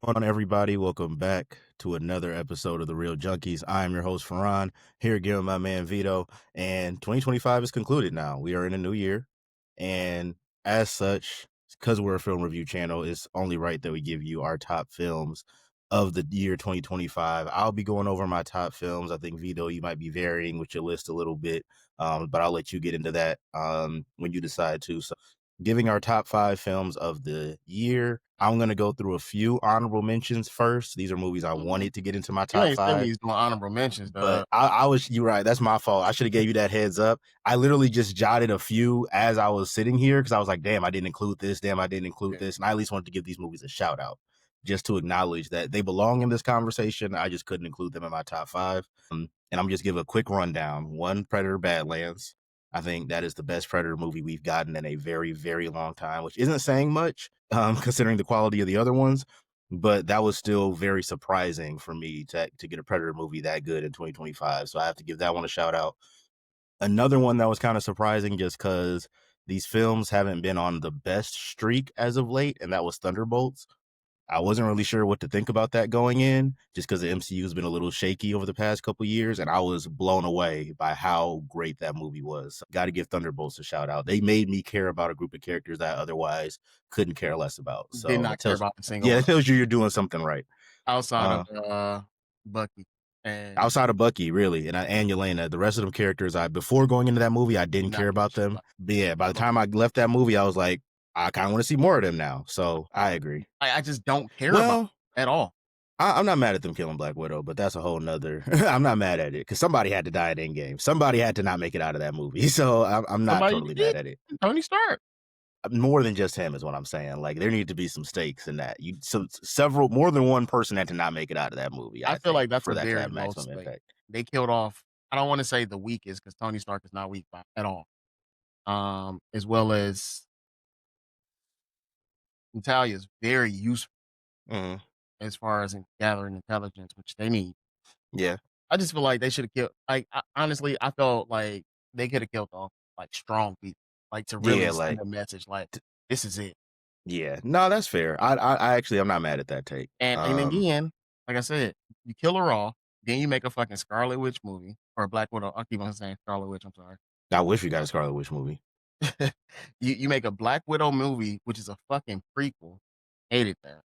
On everybody? Welcome back to another episode of The Real Junkies. I am your host, Farhan, here again with my man Vito. And 2025 is concluded now. We are in a new year. And as such, because we're a film review channel, it's only right that we give you our top films of the year 2025. I'll be going over my top films. I think, Vito, you might be varying with your list a little bit, but I'll let you get into that when you decide to. So, giving our top 5 films of the year. I'm going to go through a few honorable mentions first. These are movies I wanted to get into my You top ain't send 5, me some honorable mentions, but dog. you're right. That's my fault. I should have gave you that heads up. I literally just jotted a few as I was sitting here because I was like, damn, I didn't include this. Damn, I didn't include Yeah. this. And I at least wanted to give these movies a shout out just to acknowledge that they belong in this conversation. I just couldn't include them in my top 5. And I'm just give a quick rundown. One, Predator Badlands. I think that is the best Predator movie we've gotten in a very, very long time, which isn't saying much considering the quality of the other ones. But that was still very surprising for me to get a Predator movie that good in 2025. So I have to give that one a shout out. Another one that was kind of surprising just because these films haven't been on the best streak as of late, and that was Thunderbolts. I wasn't really sure what to think about that going in, just because the MCU has been a little shaky over the past couple years, and I was blown away by how great that movie was. Got to give Thunderbolts a shout out. They made me care about a group of characters that I otherwise couldn't care less about. Did So not care about a single yeah, one it tells you you're doing something right. outside of Uh, Bucky. And Outside of Bucky, really, and Yelena, the rest of them characters, before going into that movie, I did didn't not care give a about shit them. about. But yeah, by the time I left that movie, I was like, I kind of want to see more of them now. So I agree. I just don't care about Well, at all. I'm not mad at them killing Black Widow, but that's a whole nother. I'm not mad at it because somebody had to die at Endgame. Somebody had to not make it out of that movie, so I'm not Somebody totally did. mad at it. Tony Stark. More than just him is what I'm saying. Like there need to be some stakes in that. Several more than one person had to not make it out of that movie. I I feel think like that's for a that to very have low maximum stake. impact. They killed off. I don't want to say the weakest because Tony Stark is not weak at all. As well as Natalia is very useful Mm-hmm. as far as in gathering intelligence, which they need. Yeah, I just feel like they should have killed. Like honestly, I felt like they could have killed off like strong people, like to really yeah, send like a message, like this is it. yeah. No, that's fair. I actually I'm not mad at that take. And again, like I said, you kill her off, then you make a fucking Scarlet Witch movie or Black Widow. I keep on saying Scarlet Witch. I'm sorry. I wish we got a Scarlet Witch movie. You make a Black Widow movie, which is a fucking prequel. Hated that.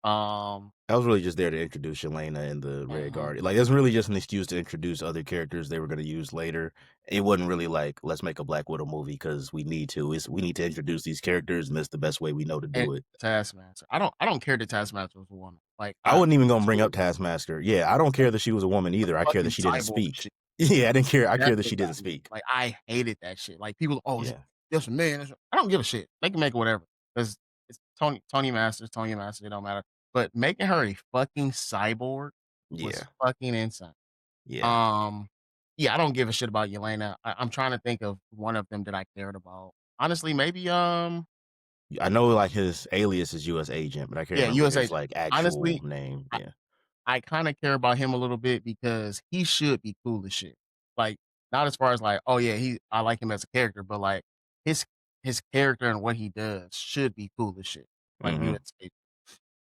Um, I was really just there to introduce Yelena and the Red mhm. Guardian. Like, it was really just an excuse to introduce other characters they were going to use later. It wasn't really like, let's make a Black Widow movie because we need to. We need to introduce these characters, and that's the best way we know to And do it. Taskmaster. I don't care that Taskmaster was a woman. Like I wasn't even going to bring she up Taskmaster. Yeah, I don't care that she was a woman either. I care that fucking she didn't cyborg speak. shit. Yeah, I didn't care. I care That's that what she didn't got me. speak. Like, I hated that shit. Like, people, "Oh, Yeah. it's a man." I don't give a shit. They can make it whatever. 'Cause it's Tony Masters, Tony Masters, it don't matter. But making her a fucking cyborg was Yeah. fucking insane. Yeah. Um, yeah, I don't give a shit about Yelena. I'm trying to think of one of them that I cared about. Honestly, maybe, I know like his alias is U.S. Agent, but I can't yeah, remember US his Agent. like actual Honestly, name. I Yeah. I kinda care about him a little bit because he should be cool as shit. Like, not as far as like, oh yeah, I like him as a character, but like his his character and what he does should be cool as shit. Like Mm-hmm. US Agent.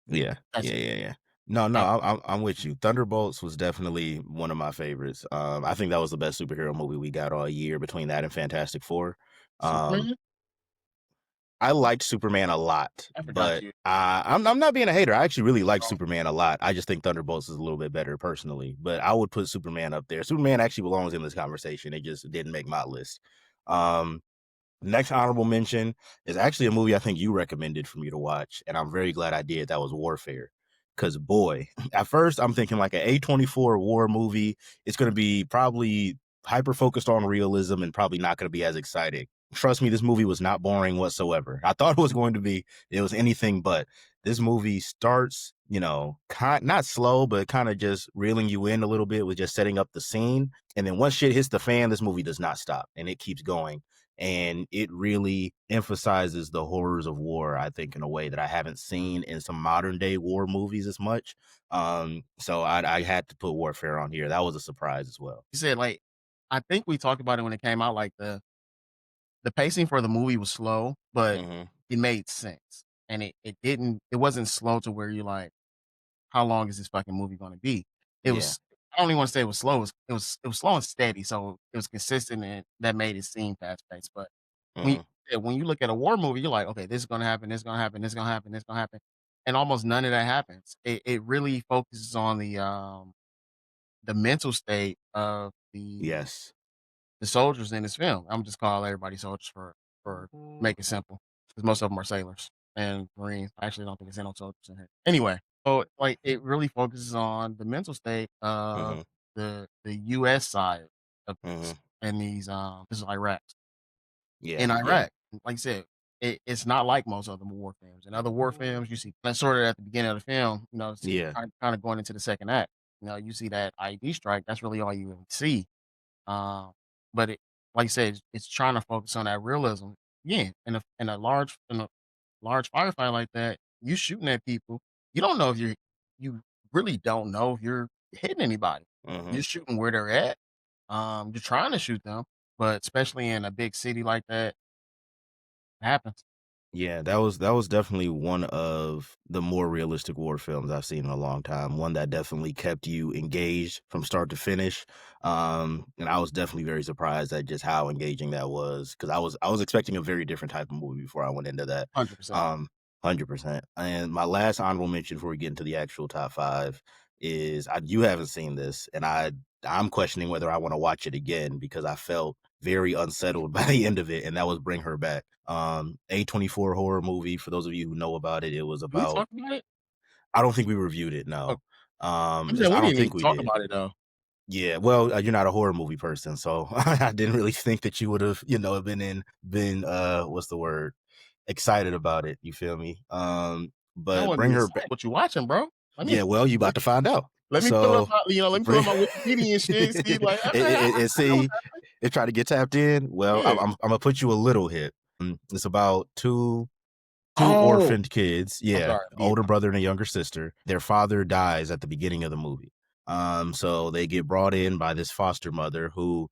Yeah, That's yeah, it. yeah, yeah. No, no, Um, I'm with you. Thunderbolts was definitely one of my favorites. I think that was the best superhero movie we got all year between that and Fantastic Four. Um, Superman? I liked Superman a lot, I forgot but you. I'm not being a hater. I actually really like Superman a lot. I just think Thunderbolts is a little bit better personally, but I would put Superman up there. Superman actually belongs in this conversation. It just didn't make my list. Um, Next honorable mention is actually a movie I think you recommended for me to watch, and I'm very glad I did. That was Warfare. Because, boy, at first I'm thinking like an A24 war movie. It's going to be probably hyper focused on realism and probably not going to be as exciting. Trust me, this movie was not boring whatsoever. I thought it was going to be, it was anything but. This movie starts, not slow, but kind of just reeling you in a little bit with just setting up the scene. And then once shit hits the fan, this movie does not stop and it keeps going, and it really emphasizes the horrors of war, I think, in a way that I haven't seen in some modern day war movies as much. So I had to put Warfare on here. That was a surprise as well. You said like I think we talked about it when it came out, like the pacing for the movie was slow, but Mm-hmm. it made sense. and it wasn't slow to where you're like, "How long is this fucking movie gonna be?" It Yeah. was I don't even wanna say it was slow, it was slow and steady, so it was consistent and that made it seem fast paced, but when Mhm. when you look at a war movie, you're like, "Okay, this is gonna happen, this is gonna happen, this is gonna happen, this is gonna happen," and almost none of that happens. It really focuses on the mental state of Yes. the soldiers in this film. I'm just call everybody soldiers for make it simple, because most of them are sailors and Marines. I actually don't think it's no soldiers in here. Anyway, so like it really focuses on the mental state of Mhm. the U.S. side of this Mhm. and this is Iraq. Yeah. In Yeah. Iraq, like I said, it's not like most other war films. In other war films, you see and sort of at the beginning of the film, see Yeah. kind of going into the second act. You see that IED strike. That's really all you really see. Um, but like you said, it's trying to focus on that realism. Yeah, in a large firefight like that, you shooting at people. You don't know if you really don't know if you're hitting anybody. You're Mhm. shooting where they're at. You're trying to shoot them, but especially in a big city like that, it happens. Yeah, that was definitely one of the more realistic war films I've seen in a long time. One that definitely kept you engaged from start to finish. And I was definitely very surprised at just how engaging that was because I was expecting a very different type of movie before I went into that. 100%. Um, 100%. And my last honorable mention before we get into the actual top five is you haven't seen this, and I'm questioning whether I want to watch it again because I felt very unsettled by the end of it, and that was Bring Her Back. A24 horror movie. For those of you who know about it, it was Did we about. talk about it? I don't think we reviewed it. Oh, No, I'm saying I we don't didn't even think we talk did. about it though. Yeah, well, you're not a horror movie person, so I didn't really think that you would have, been what's the word, excited about it. You feel me? I But wouldn't Bring be Her excited Back. what you watching, bro. Let me Yeah, well, you about to find out. let me pull up So, my let me pull bring up my Wikipedia and shit, see like, and I know what's see, it try to get tapped in. Well, happening. I'm gonna put you a little hit. It's about two Oh, orphaned kids, I'm yeah, sorry. Yeah. older brother and a younger sister. Their father dies at the beginning of the movie. So they get brought in by this foster mother who,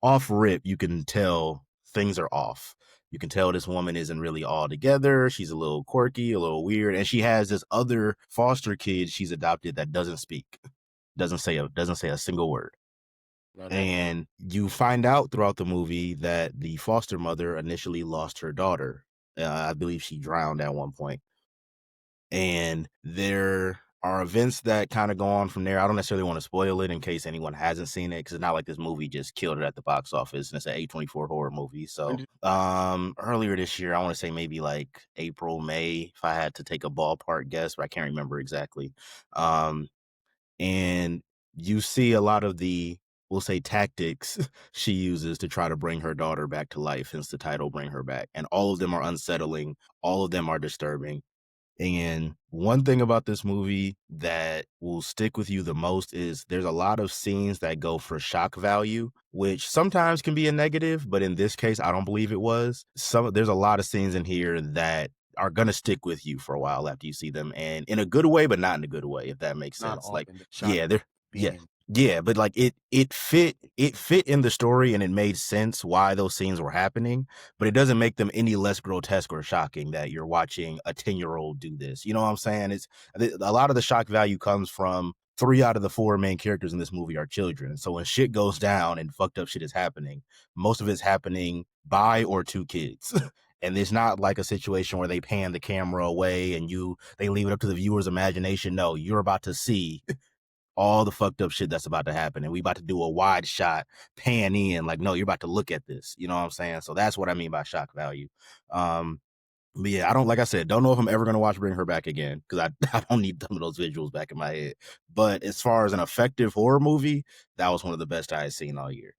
off rip, you can tell things are off. You can tell this woman isn't really all together. She's a little quirky, a little weird, and she has this other foster kid she's adopted that doesn't speak, doesn't say a single word. No, that And you find out throughout the movie that the foster mother initially lost her daughter. I believe she drowned at one point. And there are events that kind of go on from there. I don't necessarily want to spoil it in case anyone hasn't seen it because it's not like this movie just killed it at the box office and it's an A24 horror movie. when So, did earlier this year, I want to say maybe like April, May, if I had to take a ballpark guess, but I can't remember exactly. Um, and you see a lot of the, we'll say, tactics she uses to try to bring her daughter back to life, hence the title Bring Her Back, and all of them are unsettling, all of them are disturbing. And one thing about this movie that will stick with you the most is there's a lot of scenes that go for shock value, which sometimes can be a negative, but in this case, I don't believe it was. There's a lot of scenes in here that are gonna stick with you for a while after you see them, and in a good way, but not in a good way, if that makes not sense. Like, often the shock yeah, they're yeah, being yeah, but like it fit in the story and it made sense why those scenes were happening, but it doesn't make them any less grotesque or shocking that you're watching a 10-year-old do this. You know what I'm saying? A lot of the shock value comes from three out of the four main characters in this movie are children. So when shit goes down and fucked up shit is happening, most of it's happening by or to kids. And it's not like a situation where they pan the camera away and they leave it up to the viewer's imagination. No, you're about to see all the fucked up shit that's about to happen. And we about to do a wide shot, pan in, like, no, you're about to look at this. You know what I'm saying? So that's what I mean by shock value. Um, but yeah, I don't, like I said, don't know if I'm ever gonna watch Bring Her Back again because I don't need some of those visuals back in my head. But as far as an effective horror movie, that was one of the best I had seen all year.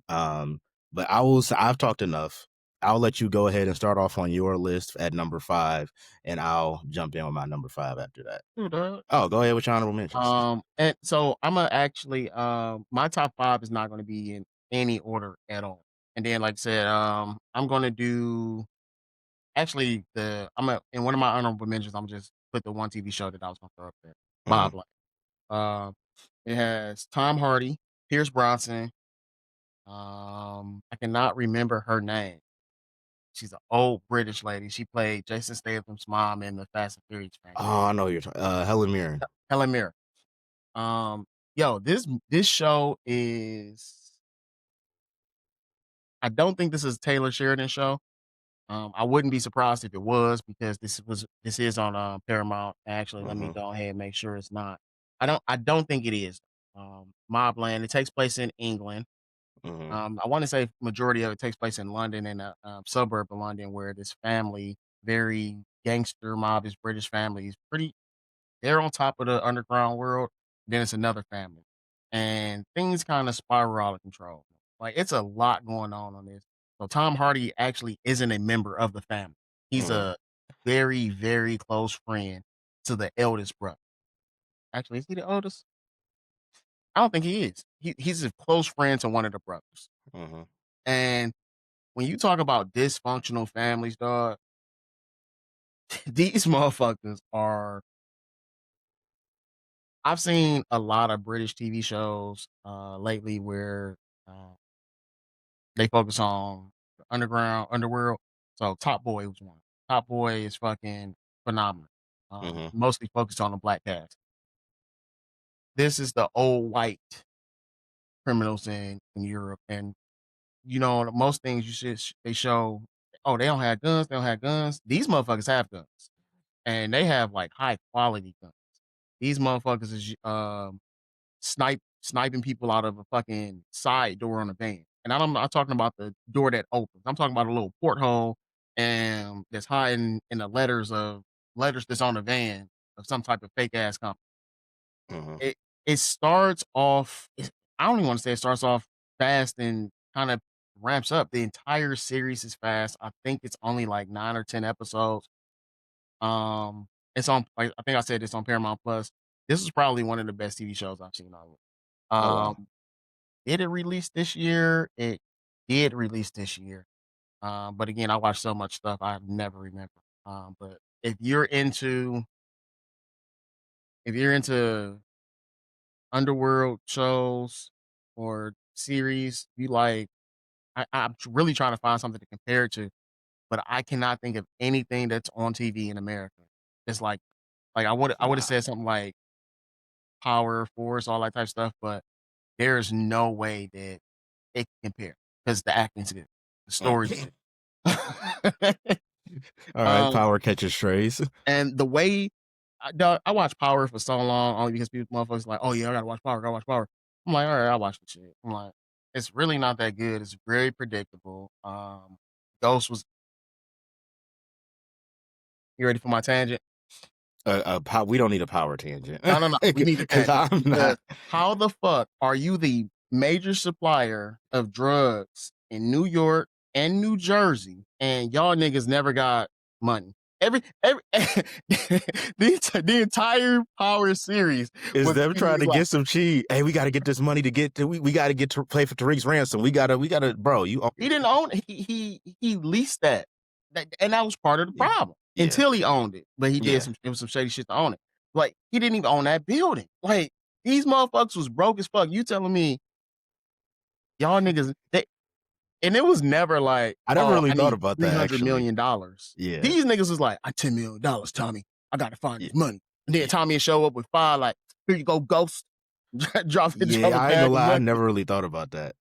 Um, but I've talked enough. I'll let you go ahead and start off on your list at number five, and I'll jump in with my number five after that. true, dog. Oh, go ahead with your honorable mentions. And so Imma actually, my top 5 is not gonna be in any order at all. And then, like I said, I'm gonna do actually in one of my honorable mentions, I'm just put the one TV show that I was gonna throw up there, Mhm. Bob Light. It has Tom Hardy, Pierce Brosnan, I cannot remember her name. She's an old British lady. She played Jason Statham's mom in the Fast and Furious franchise. Oh, I know who you're talking. Helen Mirren. Helen Mirren. Yo, this show is. I don't think this is a Taylor Sheridan show. I wouldn't be surprised if it was because this is on Paramount. Actually, let me Mm-hmm. go ahead and make sure it's not. I don't think it is. Mobland. It takes place in England. Mm-hmm. I want to say majority of it takes place in London and a suburb of London where this family, very gangster mobbish British family, is pretty. They're on top of the underground world. Then it's another family, and things kind of spiral out of control. Like it's a lot going on this. So Tom Hardy actually isn't a member of the family. He's Mm-hmm. a very, very close friend to the eldest brother. Actually, is he the oldest? I don't think he is. He's a close friend to one of the brothers. Mm-hmm. And when you talk about dysfunctional families, dog, these motherfuckers are. I've seen a lot of British TV shows lately where uh, they focus on the underworld. So Top Boy was one. Top Boy is fucking phenomenal. Mm-hmm. Mostly focused on the black cast. This is the old white criminals in Europe, and most things they show. Oh, they don't have guns. They don't have guns. These motherfuckers have guns, and they have like high quality guns. These motherfuckers is sniping people out of a fucking side door on a van. And I'm not talking about the door that opens. I'm talking about a little porthole and that's hiding in the letters that's on the van of some type of fake ass company. Mm-hmm. It starts off. I don't even want to say it starts off fast and kind of ramps up. The entire series is fast. I think it's only like 9 or 10 episodes. Um, it's on. Like, I think I said it's on Paramount Plus. This is probably one of the best TV shows I've seen all year. Oh wow. Did it release this year? It did release this year. But again, I watch so much stuff I never remember. But if you're into underworld shows or series, you like I'm really trying to find something to compare it to, but I cannot think of anything that's on TV in America. It's like I would have Nah. said something like Power, Force, all that type of stuff, but there's no way that it can compare because the acting's good, the story's Mm. good. All right. um, Power catches strays. and the way I watched Power for so long only because people motherfuckers like, oh yeah, I gotta watch Power, gotta watch Power. I'm like, all right, I'll watch the shit. I'm like, it's really not that good. It's very predictable. Ghost was you ready for my tangent? We don't need a power tangent No, no, no. We need a because tangent I'm because not. how the fuck are you the major supplier of drugs in New York and New Jersey, and y'all niggas never got money? Every the entire Power series Is was them these trying niggas to like get some cheat? Hey, we got to get this money to get to. We got to get to play for Tariq's ransom. We gotta, bro. You own he didn't own it. He leased that, and that was part of the yeah, problem yeah, until he owned it. But he did yeah. some it was some shady shit to own it. Like he didn't even own that building. Like these motherfuckers was broke as fuck. You telling me y'all niggas and it was never like, I never oh, really I thought need about three that hundred actually. million dollars. Yeah, These niggas was like, I $10 million, Tommy. I gotta find yeah, this money. And then yeah. Tommy would show up with five, like, here you go, ghost. drop Yeah, a I ain't gonna bag of lie. I money. never really thought about that.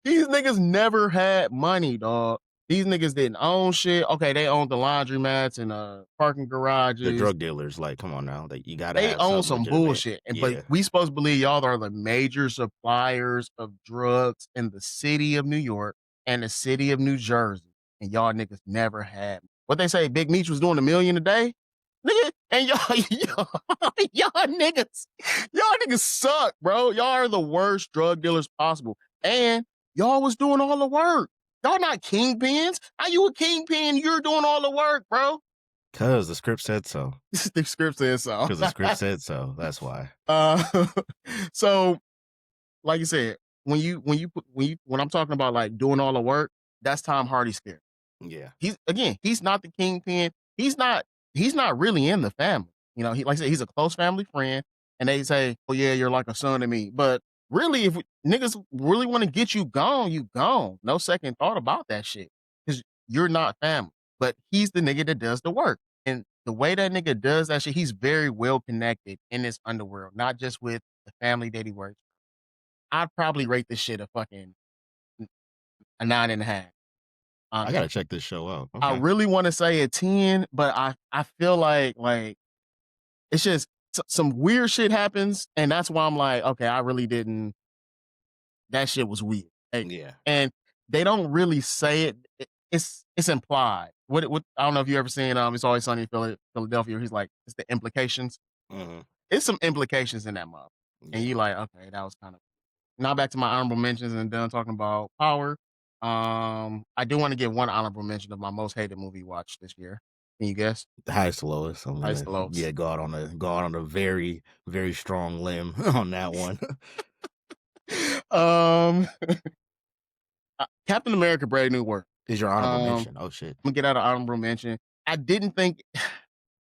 These niggas never had money, dog. These niggas didn't own shit. Okay, they owned the laundromats and parking The garages. drug dealers, like, come on now. Like, you got to They have own something some legitimate. bullshit. But Yeah. we supposed to believe y'all are the major suppliers of drugs in the city of New York and the city of New Jersey. And y'all niggas never had what they say Big Meech was doing $1 million a day. Nigga, and y'all niggas suck, bro. Y'all are the worst drug dealers possible. And y'all was doing all the work. Y'all not kingpins. How you a kingpin? You're doing all the work, bro. Because the script said so. The script says so. Because the script said so. That's why. uh, so like you said, when I'm talking about like doing all the work, that's Tom Hardy's character. Yeah. He's not the kingpin. He's not really in the family. He like I said, he's a close family friend, and they say, "Oh yeah, you're like a son to me." But really, if niggas really want to get you gone, you gone. No second thought about that shit. Because you're not family. But he's the nigga that does the work. And the way that nigga does that shit, he's very well connected in this underworld, not just with the family that he works. I'd probably rate this shit a fucking a 9.5, I gotta honestly. check this show out. I Okay. really want to say a 10, but I feel like it's just some weird shit happens, and that's why I'm like, okay, I really didn't. That shit was weird. Like, Yeah. and they don't really say it. It's implied. What I don't know if you ever seen It's Always Sunny in Philadelphia. He's like, it's the implications. Hmm. It's some implications in that mother. And Yeah. you like, okay, that was kind of now back to my honorable mentions and done talking about power. I do want to give one honorable mention of my most hated movie watched this year. Can you guess? The highest to lowest. I'm Ice gonna the Lobes. yeah go out on a very very strong limb on that one. um, Captain America: Brave New World. Is your honorable Um, mention? Oh shit. I'm gonna get out of honorable mention. I didn't think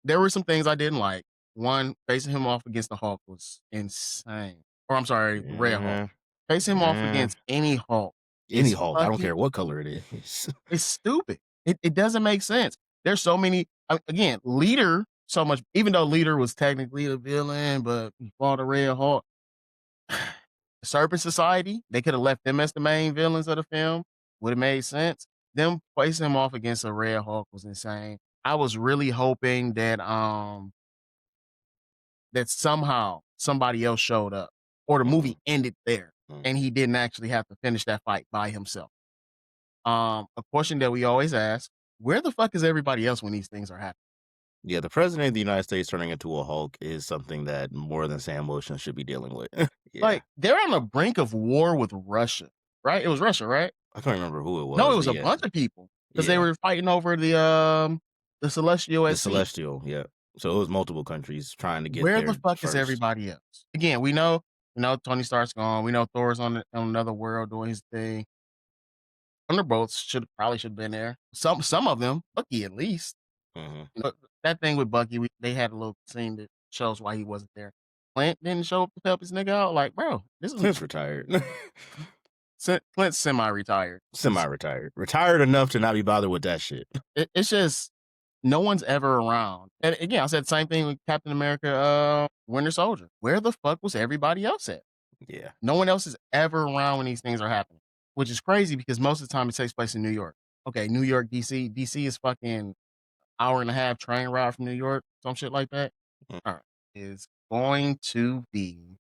there were some things I didn't like. One, facing him off against the Hulk was insane. Or I'm sorry, the Red Hulk. Yeah. Facing him off Yeah. against any Hulk Any is Hulk. I don't fucking care what color it is. it's stupid. It doesn't make sense. There's so many again, Leader so much even though Leader was technically the villain, but he fought the Red Hulk. Serpent Society, they could have left them as the main villains of the film. Would have made sense. Them placing him off against a Red Hulk was insane. I was really hoping that somehow somebody else showed up or the movie Mhm, ended there mhm. and he didn't actually have to finish that fight by himself. A question that we always ask, where the fuck is everybody else when these things are happening? Yeah, the president of the United States turning into a Hulk is something that more than Sam Wilson should be dealing with. Yeah. Like, they're on the brink of war with Russia, right? It was Russia, right? I can't remember who it No, it was, was but a yeah. bunch of people because they Yeah. were fighting over the Celestial The at sea. Celestial, yeah. So it was multiple countries trying to get Where the there fuck is first. everybody else? Again, we know Tony Stark's gone. We know Thor's on another world doing his thing. Thunderbolts should have been there. Some of them, Bucky at least. Mhm. But that thing with Bucky, they had a little scene that shows why he wasn't there. Clint didn't show up to help his nigga out. Like, bro, this is Clint's retired. Clint's semi-retired. Semi-retired. Retired enough to not be bothered with that shit. It's just no one's ever around. And again, I said the same thing with Captain America, Winter Soldier. Where the fuck was everybody else at? Yeah. No one else is ever around when these things are happening, which is crazy because most of the time it takes place in New York. Okay, New York, DC. DC is fucking hour and a half train ride from New York, some shit like that. Mm. All right, is going to be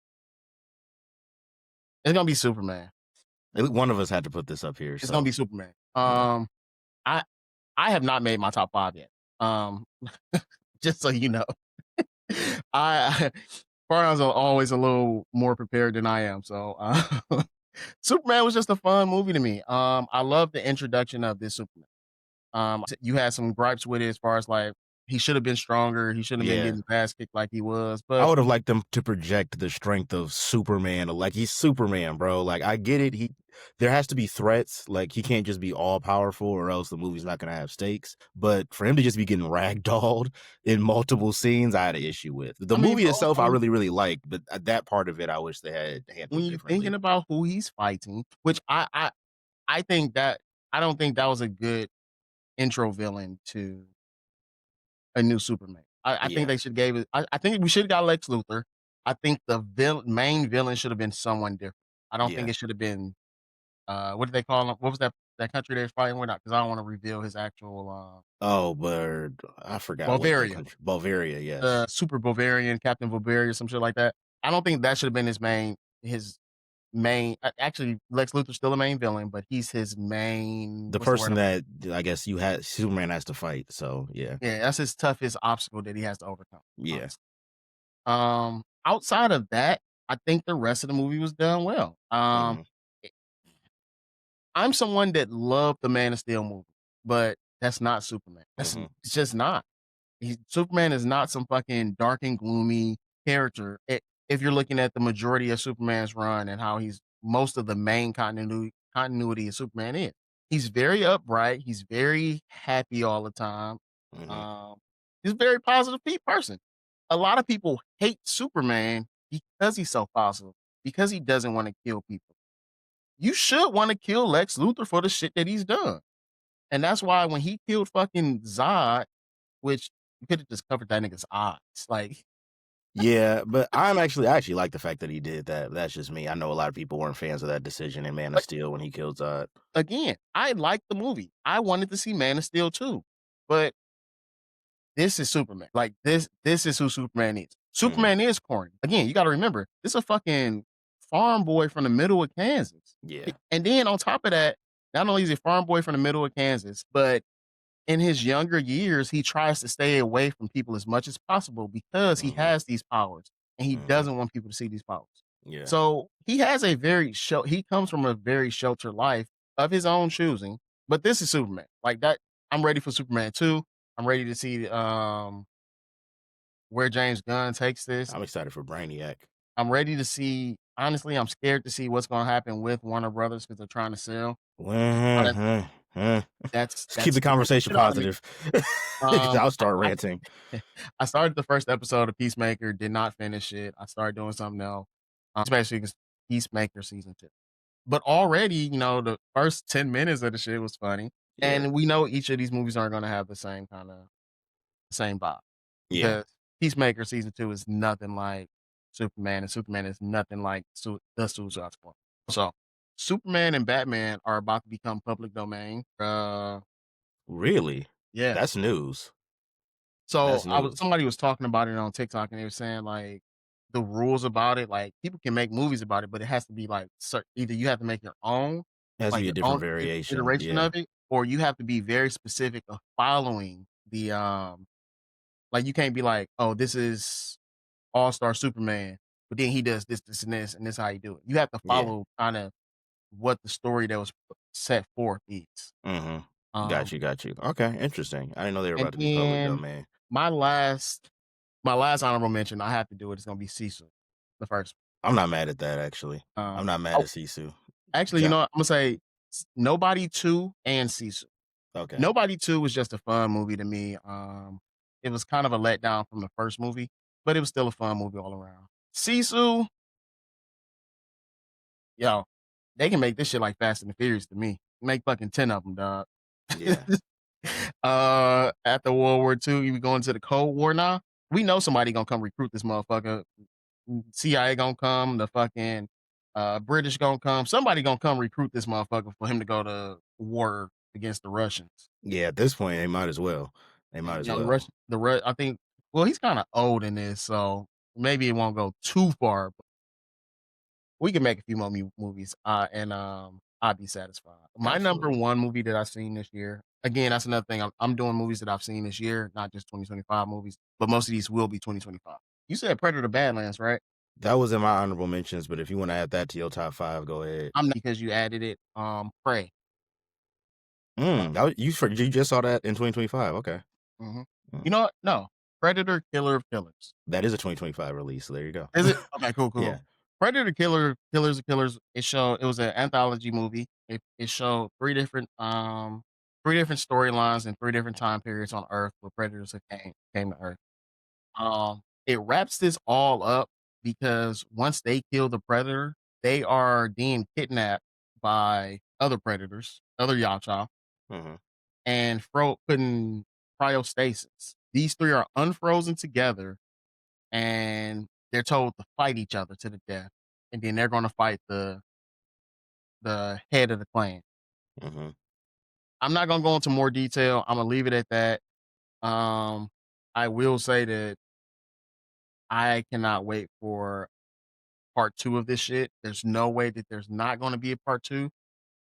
it's gonna be Superman. One of us had to put this up here, It's gonna so be Superman. yeah. I I have not made my top 5 yet. Um, just so you know. I Farhan's always a little more prepared than I am. So Superman was just a fun movie to me. I love the introduction of this Superman. You had some gripes with it as far as like he should have been stronger. He shouldn't have been Yeah. getting his ass kicked like he was. I But would have liked them to project the strength of Superman. Like he's Superman, bro. Like I get it. There has to be threats. Like he can't just be all powerful, or else the movie's not gonna have stakes. But for him to just be getting ragdolled in multiple scenes, I had an issue with. The I mean, movie but itself, also I really, really liked, but that part of it, I wish they had when handled you're thinking differently. about who he's fighting, which I think that I don't think that was a good intro villain to a new Superman. I think Yeah, they should gave it. I think we should have got Lex Luthor. I think the main villain should have been someone different. I don't think yeah. it should have been. What did they call him? What was that country they were fighting with? Because I don't want to reveal his actual Oh, but I forgot what that Bavaria, country. Bavaria, the yes. Super Bavarian, Captain Bavaria, some shit like that. I don't think that should have been his main. Actually, Lex Luthor's still a main villain, but he's his main. The What's the word? person that I guess Superman has to fight. So yeah, Yeah, that's his toughest obstacle that he has to overcome. yeah. Honestly. Outside of that, I think the rest of the movie was done well. Hmm. Eh, I'm someone that loved the Man of Steel movie, but that's not Superman. Hmm. It's just not. Superman is not some fucking dark and gloomy character. If you're looking at the majority of Superman's run and how he's most of the main continuity of Superman is, he's very upright. He's very happy all the time. Hmm. Um, he's a very positive person. A lot of people hate Superman because he's so positive, because he doesn't want to kill people. You should want to kill Lex Luthor for the shit that he's done. And that's why when he killed fucking Zod, which you could have just covered that nigga's eyes, like, Yeah, but I actually like the fact that he did that. That's just me. I know a lot of people weren't fans of that decision in Man of but Steel when he killed Zod. again, I liked the movie. I wanted to see Man of Steel too, but this is Superman. Like, this is who Superman is. Mhm. Superman is corny. Again, you gotta remember, this a fucking farm boy from the middle of Kansas. Yeah. And then on top of that, not only is he a farm boy from the middle of Kansas, but in his younger years, he tries to stay away from people as much as possible because he Mhm. has these powers and he Mhm. doesn't want people to see these powers. Yeah. So he has a very he comes from a very sheltered life of his own choosing. But this is Superman. Like that, I'm ready for Superman 2. I'm ready to see where James Gunn takes this. I'm excited for Brainiac. I'm ready to see, honestly, I'm scared to see what's gonna happen with Warner Brothers because they're trying to sell. And how Let's keep that's the scaring the conversation shit out of me. positive. 'Cause Um, I'll start I ranting. I started the first episode of Peacemaker, did not finish it. I started doing something else, especially 'cause Peacemaker season 2. But already, the first 10 minutes of the shit was funny, Yeah. and we know each of these movies aren't gonna have the same vibe Yeah. because Peacemaker season 2 is nothing like Superman, and Superman is nothing like the Suicide Squad. So, Superman and Batman are about to become public domain. Really? Yeah. That's news. So That's I was news. somebody was talking about it on TikTok, and they were saying like the rules about it, like people can make movies about it, but it has to be like either you have to make your own, It has to like be a your different own variation. iteration Yeah. of it, or you have to be very specific of following the like you can't be like, oh, this is All Star Superman, but then he does this, this, and this how you do it. You have to Yeah. follow kind of what the story that was set forth is. Mhm. Um, Got you. Okay, interesting. I didn't know they were and about to be public then domain. my last My last honorable mention, I have to do it, it's gonna be Sisu, the first I'm not mad at that, actually. one. I'm not mad Oh, at Sisu. actually, Ja what? Imma say Nobody 2 and Sisu. Okay. Nobody 2 was just a fun movie to me, it was kind of a letdown from the first movie, but it was still a fun movie all around. Sisu, yo, they can make this shit like Fast and the Furious to me. Make fucking 10 of them, dog. Yeah. After World War II, you go into the Cold War now, we know somebody gonna come recruit this motherfucker. CIA gonna come, the fucking British gonna come. Somebody gonna come recruit this motherfucker for him to go to war against the Russians. Yeah, at this point, they might as well. They might And as the well. Russian, I think. Well, he's kind of old in this, so maybe it won't go too far. But we can make a few more movies, and I'll be satisfied. My number Absolutely. one movie that I've seen this year. Again, that's another thing. I'm doing movies that I've seen this year, not just 2025 movies, but most of these will be 2025. You said Predator Badlands, right? That was in my honorable mentions, but if you wanna add that to your top 5, go ahead. I'm not because you added it. Prey. You just saw that in 2025, okay. Mhm. Mm. You know what? No. Predator, Killer of Killers. That is a 2025 release, so there you go. Is it? Okay, cool, Yeah. cool. Predator, Killers of Killers. It was an anthology movie. It showed three different storylines and three different time periods on Earth where predators came to Earth. It wraps this all up because once they kill the predator, they are deemed kidnapped by other predators, other Yacha, Mhm. and put in cryostasis. These three are unfrozen together and they're told to fight each other to the death. And then they're gonna fight the head of the clan. Mhm. I'm not gonna go into more detail. I'm gonna leave it at that. Um, I will say that I cannot wait for part two of this shit. There's no way that there's not gonna be a part two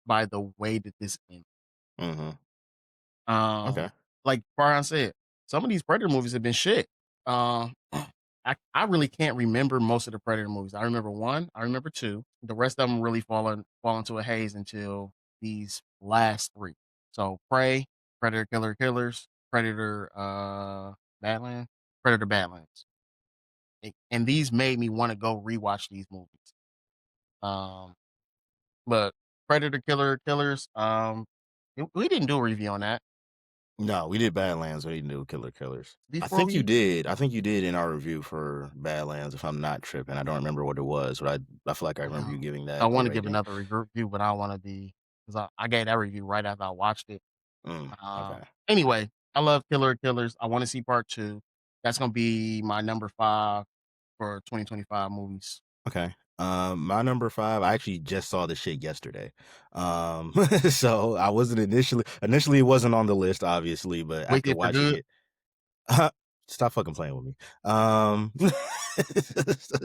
by the way that this ends. Mhm. Um, Okay. like Farhan said, some of these Predator movies have been shit. I really can't remember most of the Predator movies. I remember one, I remember two. The rest of them really fall into a haze until these last three. So Prey, Predator Killer Killers, Predator Badlands, Predator Badlands. And these made me want to go rewatch these movies. Um, but Predator Killer Killers, we didn't do a review on that No, we did Badlands, we didn't do Killer Killers. before we. I think you did in our review for Badlands, if I'm not tripping. I don't remember what it was, but I feel like I remember you giving I that a want to give rating. another review, but I don't want to be because I gave that review right after I watched it. Okay. Anyway, I love Killer of Killers. I want to see part two. That's gonna be my number 5 for 2025 movies. Okay. My number 5, I actually just saw this shit yesterday. So I wasn't initially it wasn't on the list, obviously, but after Wicked for watching Good. it, stop fucking playing with me.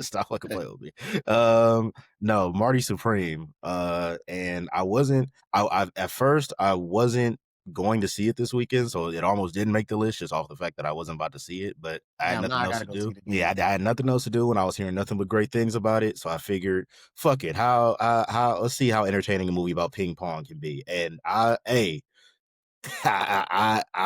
Stop fucking Hey, playing with me. No, Marty Supreme. And I at first I wasn't going to see it this weekend, so it almost didn't make the list just off the fact that I wasn't about to see it. But I had damn, now nothing I else gotta to go see do. it Yeah, again. I had nothing else to do, and I was hearing nothing but great things about it. So I figured, fuck it. How let's see how entertaining a movie about ping pong can be. And I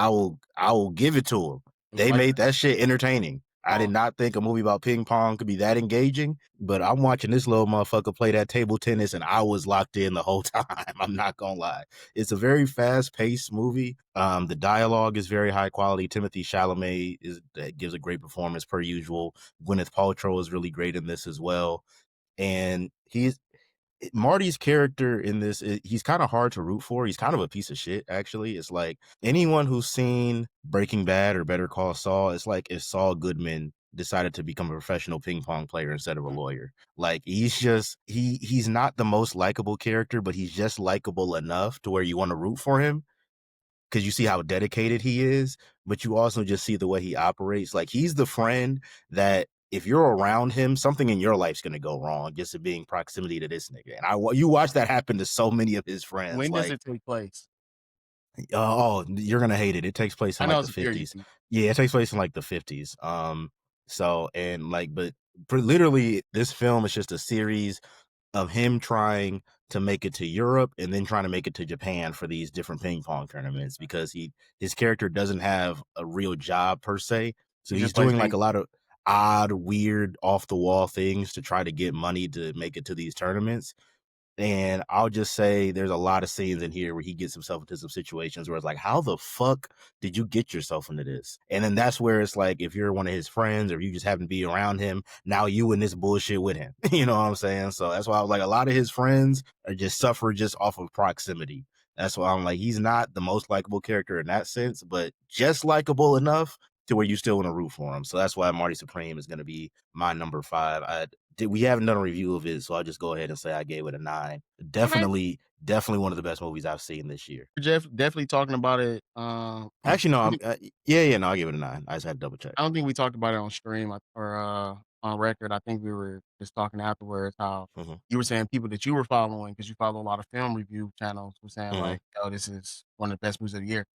will give it to them. It was They like made that shit entertaining. I did pause. not think a movie about ping pong could be that engaging, but I'm watching this little motherfucker play that table tennis, and I was locked in the whole time. I'm not gonna lie. It's a very fast paced movie. The dialogue is very high quality. Timothy Chalamet gives a great performance per usual. Gwyneth Paltrow is really great in this as well, and Marty's character in this, he's kind of hard to root for. He's kind of a piece of shit, actually. It's like anyone who's seen Breaking Bad or Better Call Saul, it's like if Saul Goodman decided to become a professional ping pong player instead of a lawyer. Like he's not the most likable character, but he's just likable enough to where you want to root for him because you see how dedicated he is, but you also just see the way he operates. Like he's the friend that if you're around him, something in your life's gonna go wrong just to being proximity to this nigga. And you watch that happen to so many of his friends. When does Like, it take place? you're gonna hate it. It takes place in I like know the it's a period 50s. piece. Yeah, it takes place in like the 50s. So and like, but literally, this film is just a series of him trying to make it to Europe and then trying to make it to Japan for these different ping pong tournaments because his character doesn't have a real job per se. So He he's just plays doing like ping a pong. lot of odd, weird, off the wall things to try to get money to make it to these tournaments. And I'll just say there's a lot of scenes in here where he gets himself into some situations where it's like, how the fuck did you get yourself into this? And then that's where it's like, if you're one of his friends or you just happen to be around him, now you in this bullshit with him. You know what I'm saying? So that's why I was like, a lot of his friends are just suffer just off of proximity. That's why I'm like, he's not the most likable character in that sense, but just likable enough to where you still want to root for him. So that's why Marty Supreme is going to be my number 5. We haven't done a review of it, so I'll just go ahead and say I gave it a 9. Okay. Definitely one of the best movies I've seen this year. Definitely talking about it. Actually, no, yeah, no, I'll give it a 9. I just had to double check. I don't think we talked about it on stream or on record. I think we were just talking afterwards how Hmm. you were saying people that you were following because you follow a lot of film review channels were saying Hmm. like, "Oh, this is one of the best movies of the year."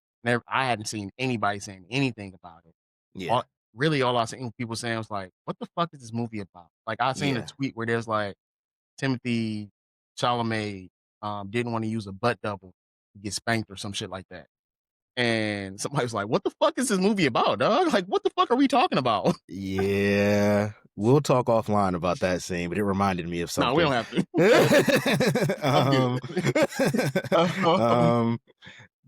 I hadn't seen anybody saying anything about it. Yeah, All Really, all I seen people saying was like, "What the fuck is this movie about?" Like I seen a yeah, tweet where there's like Timothy Chalamet didn't want to use a butt double to get spanked or some shit like that. And somebody was like, "What the fuck is this movie about, dog? Like, what the fuck are we talking about?" yeah. We'll talk offline about that scene, but it reminded me of No, we don't something. have to. I'm good. um, Um, um,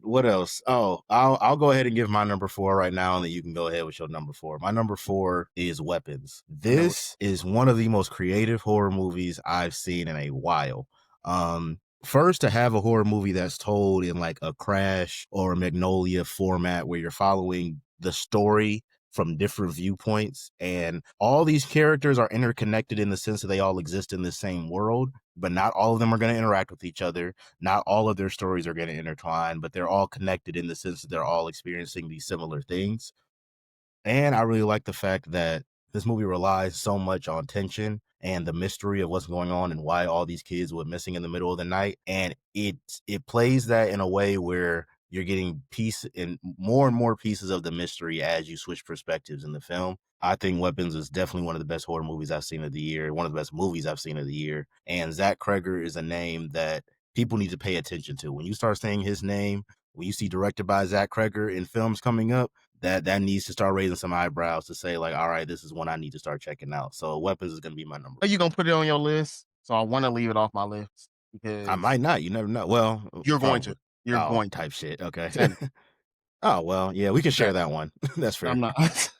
what else? Oh, I'll go ahead and give my number 4 right now, and then you can go ahead with your number 4. My number 4 is Weapons. I never. This is one of the most creative horror movies I've seen in a while. First, to have a horror movie that's told in like a Crash or a Magnolia format where you're following the story from different viewpoints, and all these characters are interconnected in the sense that they all exist in the same world, but not all of them are going to interact with each other. Not all of their stories are going to intertwine, but they're all connected in the sense that they're all experiencing these similar things. And I really like the fact that this movie relies so much on tension and the mystery of what's going on and why all these kids were missing in the middle of the night. And it plays that in a way where you're getting and more pieces of the mystery as you switch perspectives in the film. I think Weapons is definitely one of the best horror movies I've seen of the year, one of the best movies I've seen of the year. And Zach Kreger is a name that people need to pay attention to. When you start saying his name, when you see directed by Zach Kreger in films coming up, that needs to start raising some eyebrows to say like, all right, this is one I need to start checking out. So Weapons is going to be my number Are you 4. gonna put it on your list? So I want to leave it off my list I because might not. You never know. Well, you're going to. probably. You're Oh, going to. type shit. Okay. Tenet. Oh well, yeah, we can share Tenet. that one. That's I'm fair. not.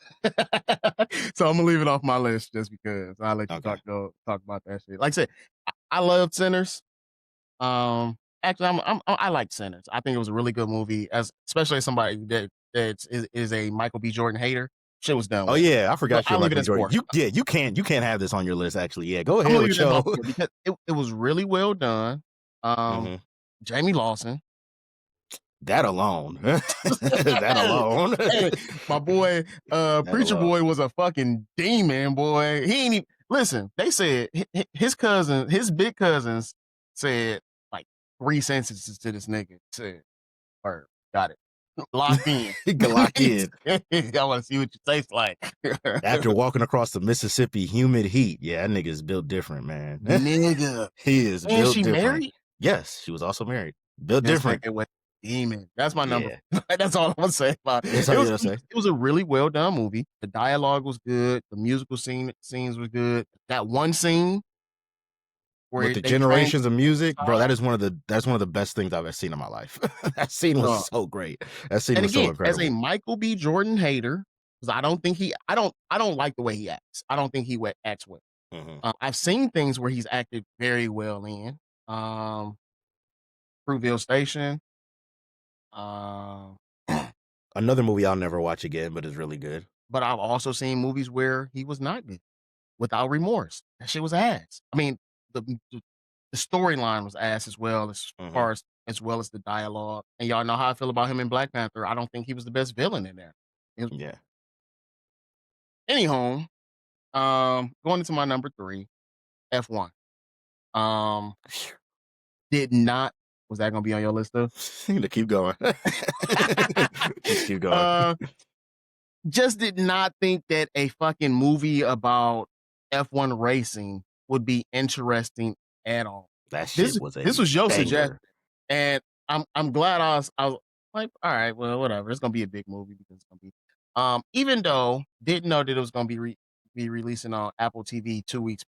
So I'm gonna leave it off my list just because I'll let you Okay. talk about that shit. Like I said, I love Sinners. actually, I like Sinners. I think it was a really good movie, as especially as somebody that is a Michael B. Jordan hater. Shit was done Oh well. yeah, I So forgot I you're leave like it as Jordan. 4. You can't have this on your list. Actually, yeah, go I'm ahead gonna leave with it at my your. 4 because it was really well done. Um, hmm Jamie Lawson. That alone, that alone, Hey, my boy, that Preacher alone. Boy was a fucking demon, boy. He ain't even listen. They said his cousin, his big cousins said like 3 sentences to this nigga. Said, "Or got it, locked in." He can lock in I want to see what you taste like, after walking across the Mississippi humid heat. Yeah, that nigga's built different, man. nigga. He is And built she different. married. Yes, she was also married. Built This different. nigga was a demon. That's my number. Yeah, That's all I'm gonna say about it. that's It all you was gotta say. it was a really well done movie. The dialogue was good. The musical scenes was good. That one scene With where the they trained generations of music, bro, song, that's one of the best things I've ever seen in my life. That scene was dog. so great. That scene And was so again, as a incredible. Michael B. Jordan hater, because I don't like the way he acts. I don't think he acts well. hmm I've seen things where he's acted very well in. Um, Fruitville Station. Um, Another movie I'll never watch again, but is really good. but I've also seen movies where he was not good. Without remorse. That shit was ass. I mean, the the, the storyline was ass as hmm far as well as the dialogue. And y'all know how I feel about him in Black Panther. I don't think he was the best villain in there. It- Yeah. Anyhow, going into my number 3, F1. Um, did not was that gonna be on your list too? To keep going. Just keep going. uh, just did not think that a fucking movie about F1 racing would be interesting at all. That shit This was a this was your suggestion, banger. and I'm glad I was like, all right, well, whatever. It's gonna be a big movie because it's gonna be. Even though didn't know that it was gonna be releasing on Apple TV 2 weeks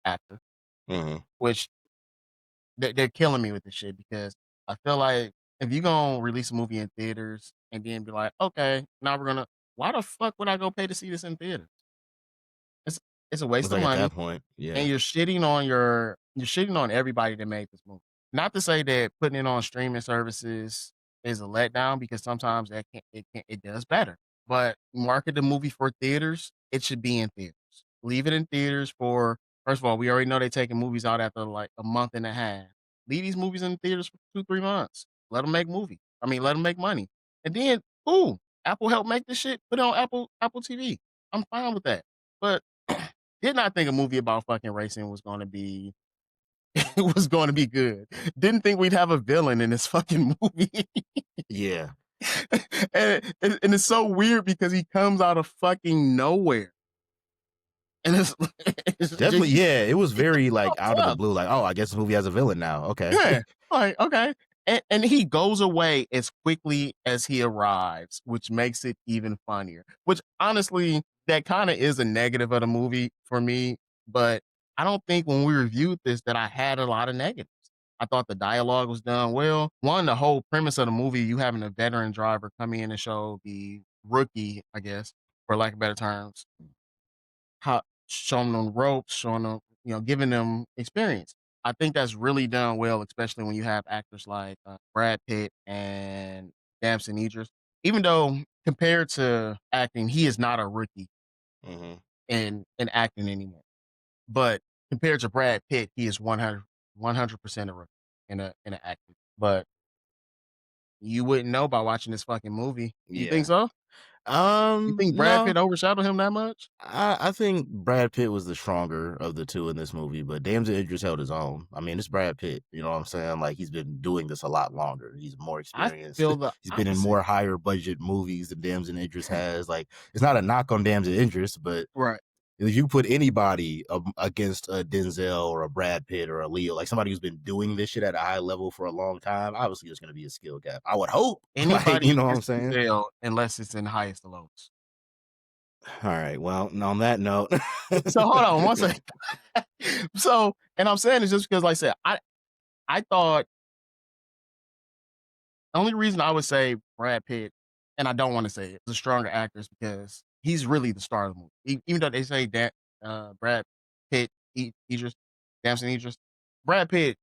after, hmm which they're killing me with this shit because I feel like if you gonna release a movie in theaters and then be like, okay, now we're gonna, why the fuck would I go pay to see this in theaters? It's it's a It's waste of like at money, that point, and yeah. you're shitting on everybody that made this movie. Not to say that putting it on streaming services is a letdown because sometimes it does better. But market the movie for theaters, it should be in theaters. Leave it in theaters for first of all, we already know they're taking movies out after like a month and a half. Leave these movies in theaters for 2, 3 months. Let them make movie. I mean, let them make money. And then, ooh, Apple help make this shit. Put it on Apple TV. I'm fine with that. But did not think a movie about fucking racing was going to be was going to be good. Didn't think we'd have a villain in this fucking movie. Yeah. And it's so weird because he comes out of fucking nowhere. And it's, it's Definitely, just, yeah. It was he very like pops out of the up. blue, like, oh, I guess the movie has a villain now. Okay. Yeah. Like, okay. And he goes away as quickly as he arrives, which makes it even funnier. Which honestly, that kind of is a negative of the movie for me. But I don't think when we reviewed this that I had a lot of negatives. I thought the dialogue was done well. One, the whole premise of the movie, you having a veteran driver come in and show the rookie, I guess, for lack of better terms, how showing them the ropes, showing them, giving them experience. I think that's really done well, especially when you have actors like Brad Pitt and Damson Idris. Even though compared to acting, he is not a rookie hmm in acting anymore. But compared to Brad Pitt, he is 100% a rookie in a acting. But you wouldn't know by watching this fucking movie. You think Yeah. so? You think Brad No. Pitt overshadowed him that much? I think Brad Pitt was the stronger of the two in this movie, but Damson Idris held his own. I mean, it's Brad Pitt. You know what I'm saying? Like he's been doing this a lot longer. He's more I experienced. feel the He's been in opposite. more higher budget movies than Damson Idris has. Like it's not a knock on Damson Idris, but Right. if you put anybody against a Denzel or a Brad Pitt or a Leo, like somebody who's been doing this shit at a high level for a long time, obviously there's going to be a skill gap. I would hope. Like, you Anybody know what I'm against saying? Denzel unless it's in highest to lowest. All right. Well, on that note, So hold on one second. So, and I'm saying this just because, like I said, I thought the only reason I would say Brad Pitt, and I don't want to say it, is a stronger actor is because he's really the star of the movie. Even though they say that Brad Pitt, Idris, Damson Idris, Brad Pitt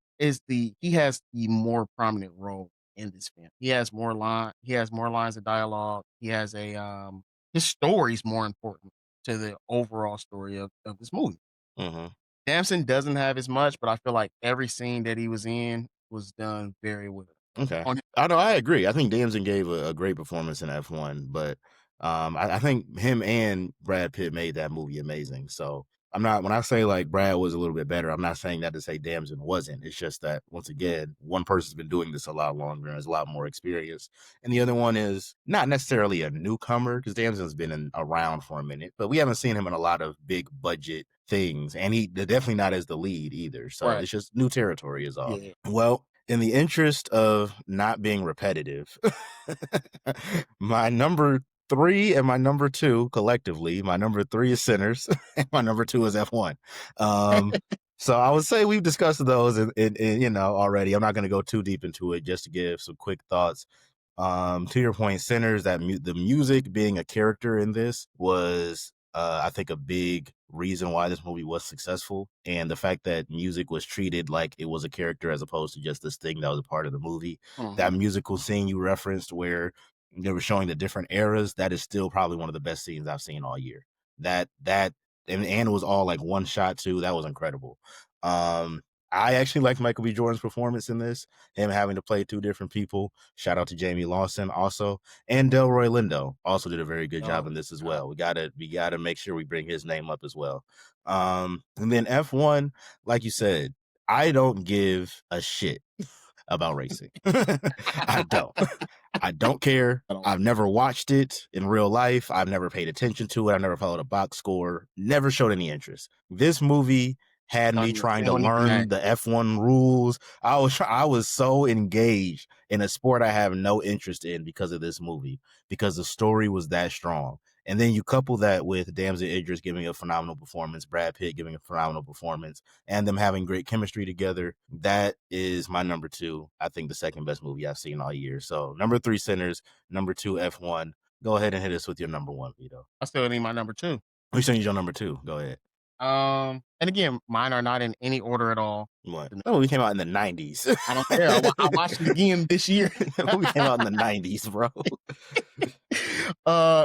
he has the more prominent role in this film. He has more lines of dialogue. He has his story's more important to the overall story of this movie. Mhm. Damson doesn't have as much, but I feel like every scene that he was in was done very well. Okay. On I know, I agree. I think Damson gave a great performance in F1, but I think him and Brad Pitt made that movie amazing. So I'm not when I say like Brad was a little bit better, I'm not saying that to say Damson wasn't. It's just that once again, one person's been doing this a lot longer and has a lot more experience, and the other one is not necessarily a newcomer because Damson's been around for a minute, but we haven't seen him in a lot of big budget things, and they're definitely not as the lead either. So right. it's just new territory is all. Yeah. Well, in the interest of not being repetitive, my number three and my number two collectively, my number three is Sinners, and my number two is F1. So I would say we've discussed those, already. I'm not going to go too deep into it, just to give some quick thoughts. To your point, Sinners, the music being a character in this was, I think, a big reason why this movie was successful, and the fact that music was treated like it was a character as opposed to just this thing that was a part of the movie. That musical scene you referenced where they were showing the different eras, that is still probably one of the best scenes I've seen all year. And it was all like one shot too. That was incredible. I actually liked Michael B. Jordan's performance in this, him having to play two different people. Shout out to Jamie Lawson also. And Delroy Lindo also did a very good job Oh, in this as God. well. We gotta make sure we bring his name up as well. And then F1, like you said, I don't give a shit about racing. I don't. I don't care. I don't I've never watched it in real life. I've never paid attention to it. I've never followed a box score. Never showed any interest. This movie had me trying they to don't even learn matter. the F1 rules. I was so engaged in a sport I have no interest in because of this movie, because the story was that strong. And then you couple that with Damson Idris giving a phenomenal performance, Brad Pitt giving a phenomenal performance, and them having great chemistry together. That is my number two. I think the second best movie I've seen all year. So number three, Sinners. Number two, F1. Go ahead and hit us with your number one, Vito. I still need my number two. We send you your number two. Go ahead. And again, mine are not in any order at all. What? That movie came out in the 90s. I don't care. I watched it again this year. That movie came out in the 90s, bro.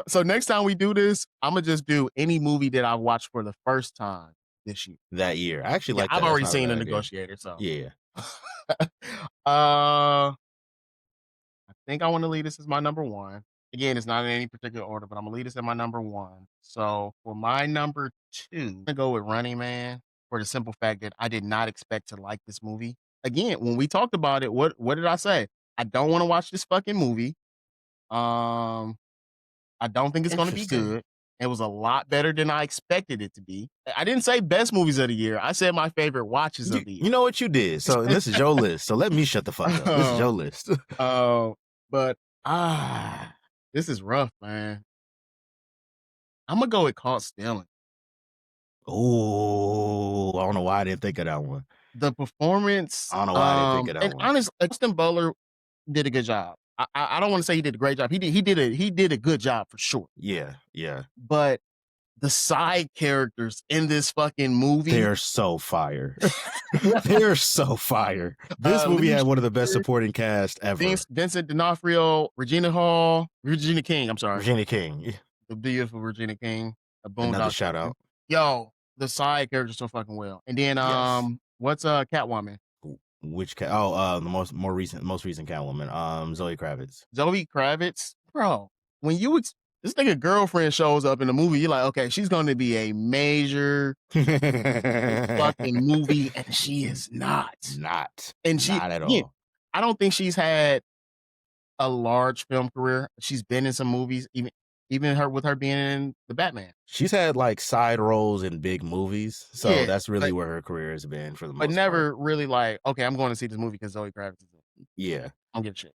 So next time we do this, I'm gonna just do any movie that I watched for the first time this year. That year. I actually like that. I've That's already not a seen bad The idea. Negotiator, so Yeah. I think I want to leave this as my number one. Again, it's not in any particular order, but I'm gonna leave this as my number one. So for my number two, I'm gonna go with Running Man for the simple fact that I did not expect to like this movie. Again, when we talked about it, what did I say? I don't want to watch this fucking movie. I don't think it's gonna be Interesting. good. It was a lot better than I expected it to be. I didn't say best movies of the year. I said my favorite watches of the year. You know what you did. So and this is your list. So let me shut the fuck up. This is your list. But this is rough, man. I'm gonna go with Caught Stealing. Oh, I don't know why I didn't think of that one. The performance, I don't know why I didn't think of that and one. honestly, Austin Butler did a good job. I don't want to say he did a great job. He did a good job for sure. Yeah. But the side characters in this fucking movie, They're so fire. They're so fire. This movie had one of the best supporting cast ever. Vincent D'Onofrio, Regina King. I'm sorry, Regina King. the beautiful Regina King. Another shout out. Yo, the side characters so fucking well. And then Yes. what's Catwoman? Which cat? Oh, the most recent Catwoman. Zoe Kravitz. Zoe Kravitz, bro. When this nigga girlfriend shows up in the movie, you're like, okay, she's going to be a major fucking movie, and she is not. Not. And she not at all. I don't think she's had a large film career. She's been in some movies, even her with her being in the Batman. She's had like side roles in big movies, so Yeah, that's really where her career has been for the most but never part. really like, okay, I'm going to see this movie because Zoe Kravitz is in it. Yeah. I don't give a shit.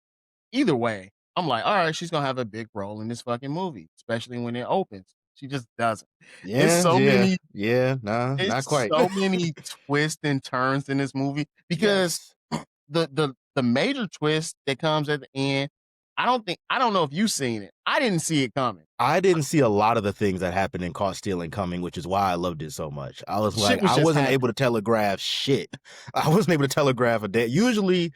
Either way, I'm like, all right, she's gonna have a big role in this fucking movie, especially when it opens. She just doesn't. Yeah, It's so many. Yeah, no, not It's quite. so many twists and turns in this movie because Yes. the major twist that comes at the end, I don't know if you've seen it. I didn't see it coming. I didn't see a lot of the things that happened in Caught Stealing coming, which is why I loved it so much. I was like, Shit was I just wasn't happening. able to telegraph shit. I wasn't able to telegraph a day. Usually,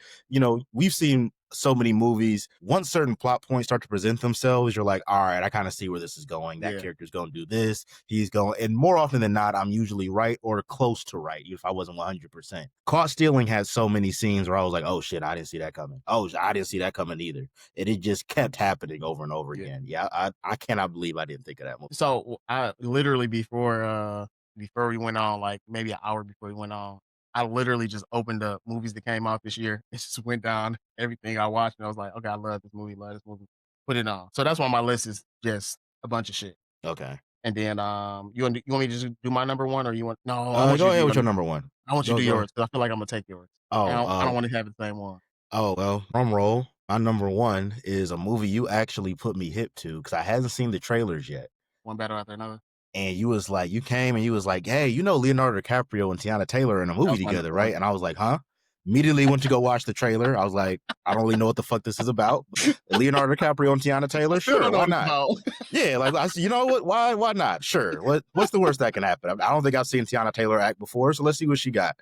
we've seen so many movies. Once certain plot points start to present themselves, you're like, all right, I kind of see where this is going. That Yeah. character's going to do this. He's going, and more often than not, I'm usually right or close to right if I wasn't 100%. Caught Stealing had so many scenes where I was like, oh shit, I didn't see that coming. Oh, I didn't see that coming either. And it just kept happening over and over Yeah. again. Yeah, I cannot believe I didn't think of that movie. So I literally before we went on, like maybe an hour before we went on, I literally just opened up movies that came out this year. It just went down everything I watched, and I was like, okay, I love this movie, love this movie. Put it on. So that's why my list is just a bunch of shit. Okay. And then you want me to just do my number one, or you want no? I want you Go to do ahead your with your number. number one. I want you to Go do go. yours because I feel like I'm gonna take yours. And Oh, I don't want to have the same one. oh well, drum roll. My number one is a movie you actually put me hip to because I hadn't seen the trailers yet. One better after another. And you came and you was like, hey, Leonardo DiCaprio and Tiana Taylor are in a That movie was my together, number one. right? And I was like, huh? Immediately went to go watch the trailer. I was like, I don't really know what the fuck this is about. Leonardo DiCaprio and Tiana Taylor, I still sure, don't know why what it's not? about. Yeah, like I said, you know what? Why not? Sure. What's the worst that can happen? I don't think I've seen Tiana Taylor act before, so let's see what she got.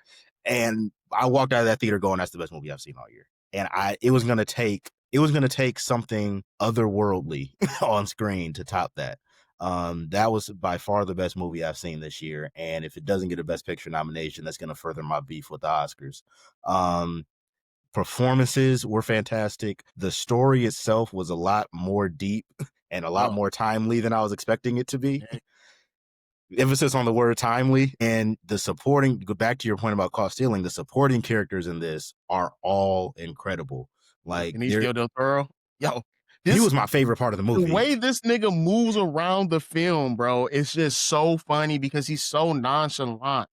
And I walked out of that theater going, that's the best movie I've seen all year. And it was gonna take something otherworldly on screen to top that. That was by far the best movie I've seen this year. And if it doesn't get a Best Picture nomination, that's gonna further my beef with the Oscars. Performances were fantastic. The story itself was a lot more deep and a lot Oh, more timely than I was expecting it to be. yeah. Emphasis on the word timely. And the supporting, go back to your point about Caught Stealing, the supporting characters in this are all incredible. Like Benicio del Toro. Yo, he this was my favorite part of the the movie. way this nigga moves around the film, bro, it's just so funny because he's so nonchalant about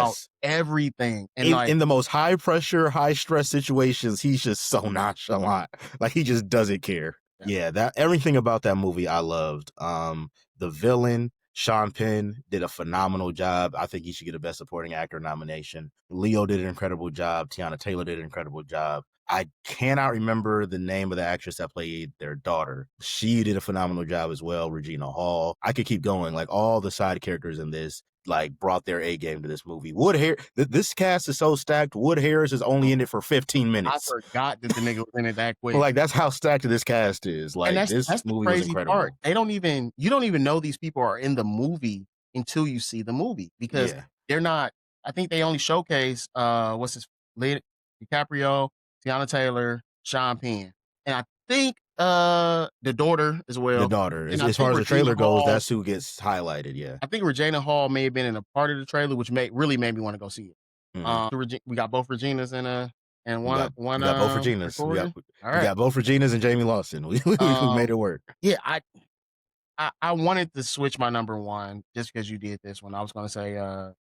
Yes. everything. And like, In the most high pressure, high stress situations, he's just so nonchalant. Like he just doesn't care. yeah, Yeah, that everything about that movie I loved. The villain, Sean Penn, did a phenomenal job. I think he should get a Best Supporting Actor nomination. Leo did an incredible job. Tiana Taylor did an incredible job. I cannot remember the name of the actress that played their daughter. She did a phenomenal job as well. Regina Hall. I could keep going. Like all the side characters in this, like brought their A game to this movie. Wood Harris, this cast is so stacked. Wood Harris is only in it for 15 I minutes. forgot that the nigga was in it that quick. Like that's how stacked this cast is. And Like this that's the movie was crazy part. incredible. You don't even know these people are in the movie until you see the movie because Yeah, they're not. I think they only showcase what's his DiCaprio, Tiana Taylor, Sean Penn, and I think the daughter as the well. daughter. And I As think far as the Regina trailer goes, Hall. that's who gets highlighted. Yeah. I think Regina Hall may have been in a part of the trailer, which really made me want to go see it. Mm-hmm. We got both Reginas in and We got one both Reginas. recording. All We right. got both Reginas and Jamie Lawson. We made it work. Yeah, I wanted to switch my number one just because you did this one. I was gonna say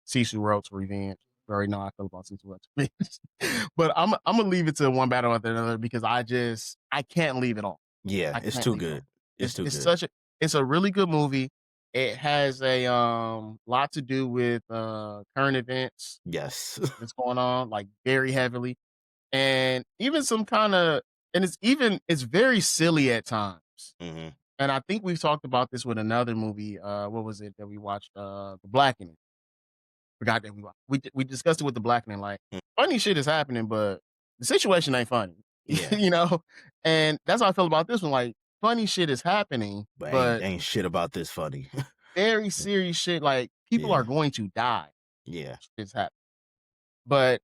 Sisu Road's Revenge. You already know how I feel about Sisu Road's Revenge. But I'm gonna leave it to one battle after another because I can't leave it all. Yeah, I it's can't too leave it all. good. It's too It's good. it's a really good movie. It has a lot to do with current events Yes. that's going on, like very heavily. And even some kind of and it's very silly at times. Mm-hmm. And I think we've talked about this with another movie. What was it that we watched? The Blackening. Forgot that we discussed it with The Blackening. Like funny shit is happening, but the situation ain't funny. Yeah, You know, and that's how I feel about this one. Like funny shit is happening, but but ain't shit about this funny. very serious shit. Like people are Yeah, going to die. yeah, It's happening, but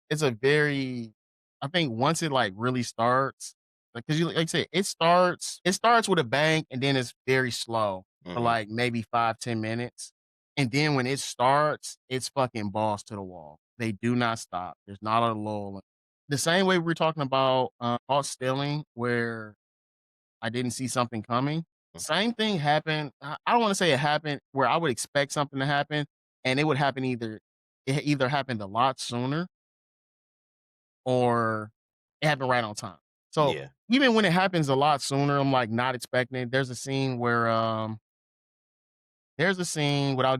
it's a very. I think once it like really starts, because you like I say, it starts with a bang and then it's very slow for mm-hmm. like maybe 5-10 minutes, and then when it starts, it's fucking balls to the wall. They do not stop. There's not a lull. The same way we were talking about caught stealing, where I didn't see something coming. Same thing happened. I don't want to say it happened where I would expect something to happen, and it would happen it either happened a lot sooner or it happened right on time. So Yeah, even when it happens a lot sooner, I'm like not expecting it. There's a scene without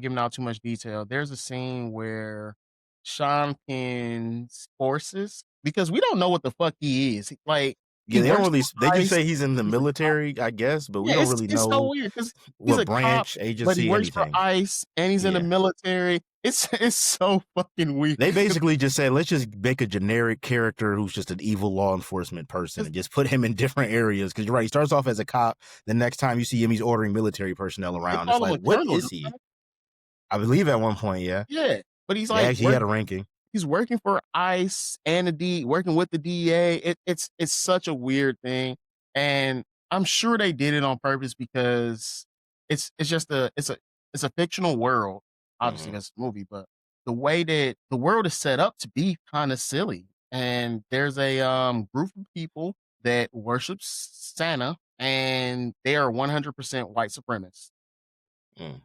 giving out too much detail. There's a scene where Sean Penn's forces, because we don't know what the fuck he is. Like He Yeah, they don't works really. for They just ICE. say he's in the He's a cop. military, I guess, but we Yeah, don't really it's so know weird because he's what a cop, branch, but he agency, works for anything. ICE and he's in the Yeah. military. It's so fucking weird. They basically just said, let's just make a generic character who's just an evil law enforcement person and just put him in different areas. Because you're right, he starts off as a cop. The next time you see him, he's ordering military personnel They around. It's call him like, a what colonel, is don't he? they? I believe at one point, yeah. Yeah, but he's Yeah, like he had a ranking. he's working for ICE and working with the DEA. It's such a weird thing, and I'm sure they did it on purpose because it's just it's a fictional world. Obviously, Hmm. that's a movie, but the way that the world is set up to be kind of silly. And there's a group of people that worships Santa, and they are 100% white supremacists. Mm.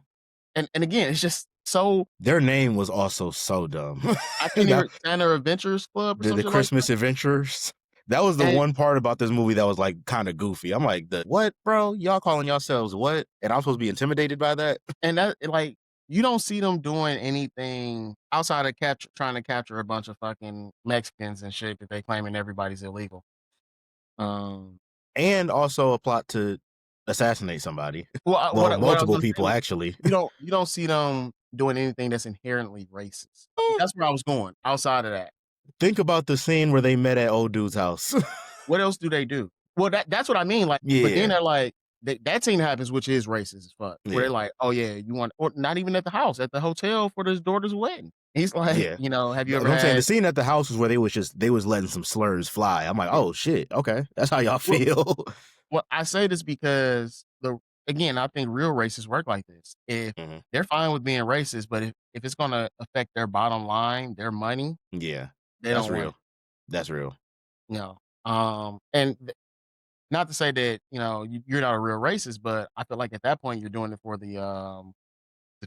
And again, it's just so Their name was also so dumb. I can't That even Santa Adventures Club or the something like that. Christmas Adventures. That was the And one part about this movie that was like kind of goofy. I'm like, the what, bro? Y'all calling yourselves what? And I'm supposed to be intimidated by that? that like you don't see them doing anything outside of trying to capture a bunch of fucking Mexicans and shit that they claiming everybody's illegal. Um, And also a plot to assassinate somebody. well, Well, what I was multiple gonna say people was actually. you don't see them doing anything that's inherently racist. That's where I was going. Outside of that, Think about the scene where they met at old dude's house. what else do they do? Well, that's what I mean. Like, but then Yeah, they're like that scene happens, which is racist as fuck. Where they're yeah, like, "Oh yeah, you want," or not even at the house, at the hotel for his daughter's wedding. He's like, yeah. have you But ever I'm saying the had? scene at the house was where they was letting some slurs fly. I'm like, oh shit, okay, that's how y'all Well, feel. well, I say this because again, I think real racists work like this. If Hmm. they're fine with being racist, but if it's gonna affect their bottom line, their money, Yeah, they that's don't want real. it. That's real. You know, and not to say that you're not a real racist, but I feel like at that point you're doing it for the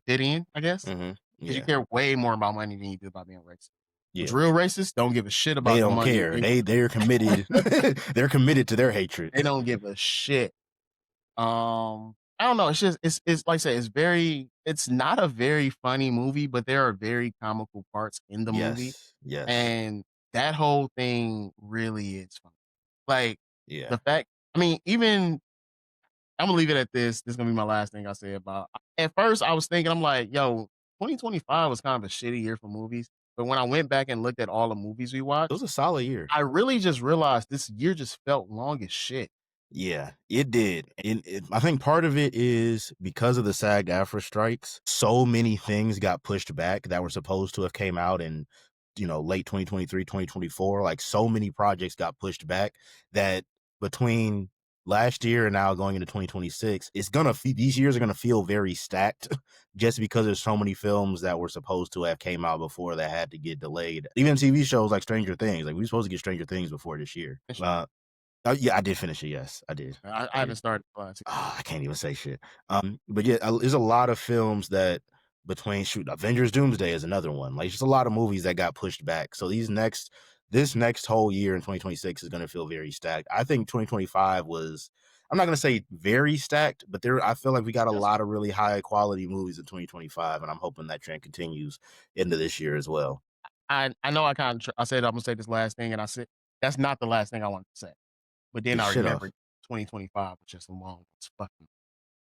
fit in, I guess, Hmm. because you Yeah, care way more about money than you do about being racist. Which yeah. real racists don't give a shit They about the don't money. care. They're committed. They're committed to their hatred. They don't give a shit. I don't know. It's just it's like I say, it's not a very funny movie, but there are very comical parts in the movie. Yes, yes, And that whole thing really is funny. Like yeah. the fact, I mean, even I'm gonna leave it at this. This is gonna be my last thing I say about. At first, I was thinking, I'm like, yo, 2025 was kind of a shitty year for movies. But when I went back and looked at all the movies we It was watched, a solid year. I really just realized this year just felt long as shit. Yeah, it did. And I think part of it is because of the SAG-AFTRA strikes, so many things got pushed back that were supposed to have came out in, late 2023, 2024. Like so many projects got pushed back that between last year and now going into 2026, these years are gonna feel very stacked just because there's so many films that were supposed to have came out before that had to get delayed. Even TV shows like Stranger Things, like we were supposed to get Stranger Things before this year. Yeah, I did finish it. Yes, I did. I I haven't did. started. I can't even say shit. But yeah, there's a lot of films that between Avengers Doomsday is another one. Like just a lot of movies that got pushed back. So this next whole year in 2026 is going to feel very stacked. I think 2025 was. I'm not going to say very stacked, but I feel like we got a Yes. lot of really high quality movies in 2025, and I'm hoping that trend continues into this year as well. I know I kind of I said I'm gonna say this last thing, and I said that's not the last thing I wanted to say. But then You I should have. remembered 2025 was just a long as fucking.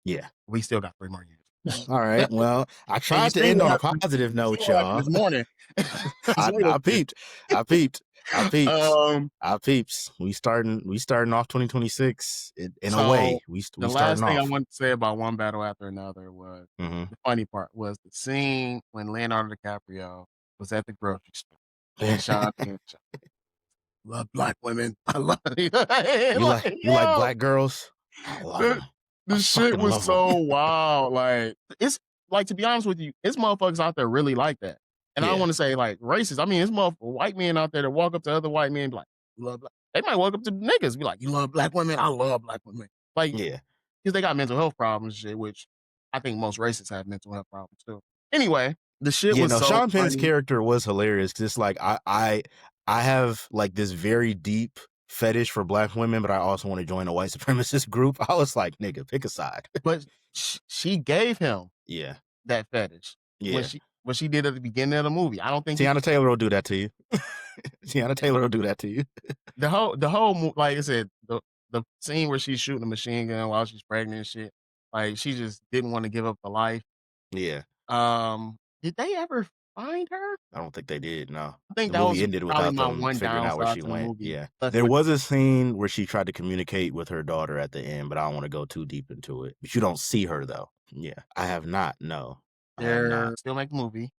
Yeah. We still got 3 more years. All right. Well, I And you tried to seen end what on a happened. positive You seen note, what happened y'all. this morning. That's what I it peeped. I peeped. I is. peeped. I peeps. We starting off 2026 in a So way. We the starting last thing I off. wanted to say about one battle after another was Hmm. the funny part was the scene when Leonardo DiCaprio was at the grocery store and Sean Penn love black women. I love it. you like Like, you like yo, black girls? I love the, them. I the shit fucking was love them. so wild. Like, it's like, to be honest with you, it's motherfuckers out there really like that. And I don't Yeah. want to say like racist. I mean, it's white men out there that walk up to other white men and be like, "You love black." They might walk up to niggas and be like, "You love black women? I love black women." Like, Yeah. because they got mental health problems and shit, which I think most racists have mental health problems too. Anyway, the shit Yeah, was no, so Sean Penn's funny. character was hilarious because it's like I have like this very deep fetish for black women, but I also want to join a white supremacist group. I was like, nigga, pick a side. But she gave him Yeah. that fetish when Yeah. she did at the beginning of the movie. I don't think he Tiana Taylor will do that to you. Tiana Taylor will do that to you. Like I said, the scene where she's shooting a machine gun while she's pregnant and shit, like, she just didn't wanna give up the life. Yeah, Did they ever find her? I don't think they did, no. I think The that movie was ended probably without my them one figuring out where downside she to the went, movie. yeah. Left There with was a scene where she tried to communicate with her daughter at the end, but I don't wanna go too deep into it. But you don't see her, though. Yeah, I have not, no. I have not. they're still making the movie,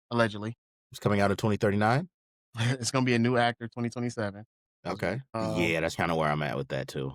allegedly. It's coming out in 2039? It's gonna be a new actor, 2027. As Okay. um, Yeah, that's kinda where I'm at with that too.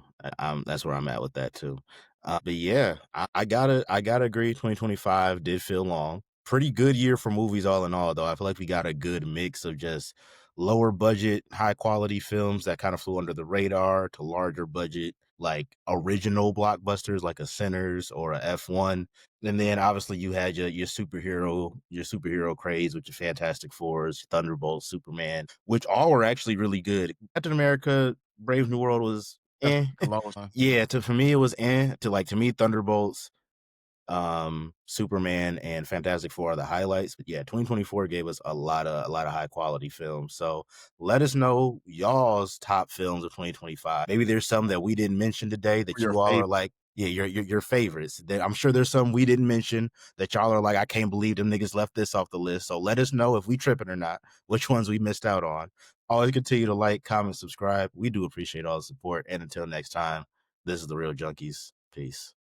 That's where I'm at with that too. But yeah, I gotta agree 2025 did feel long. Pretty good year for movies all in all, though. I feel like we got a good mix of just lower budget, high quality films that kind of flew under the radar to larger budget, like original blockbusters like a Sinners or a F1. And then obviously you had your superhero craze with your Fantastic Fours, Thunderbolts, Superman, which all were actually really good. Captain America, Brave New World was that's eh. the lowest one. Yeah, for me it was eh. To me, Thunderbolts, Superman, and Fantastic Four are the highlights. But yeah, 2024 gave us a lot of high quality films. So let us know y'all's top films of 2025. Maybe there's some that we didn't mention today that Your you all are favorite. like, yeah, your favorites. I'm sure there's some we didn't mention that y'all are like, I can't believe them niggas left this off the list. So let us know if we tripping or not, which ones we missed out on. Always continue to like, comment, subscribe. We do appreciate all the support. And until next time, this is the Real Junkies. Peace.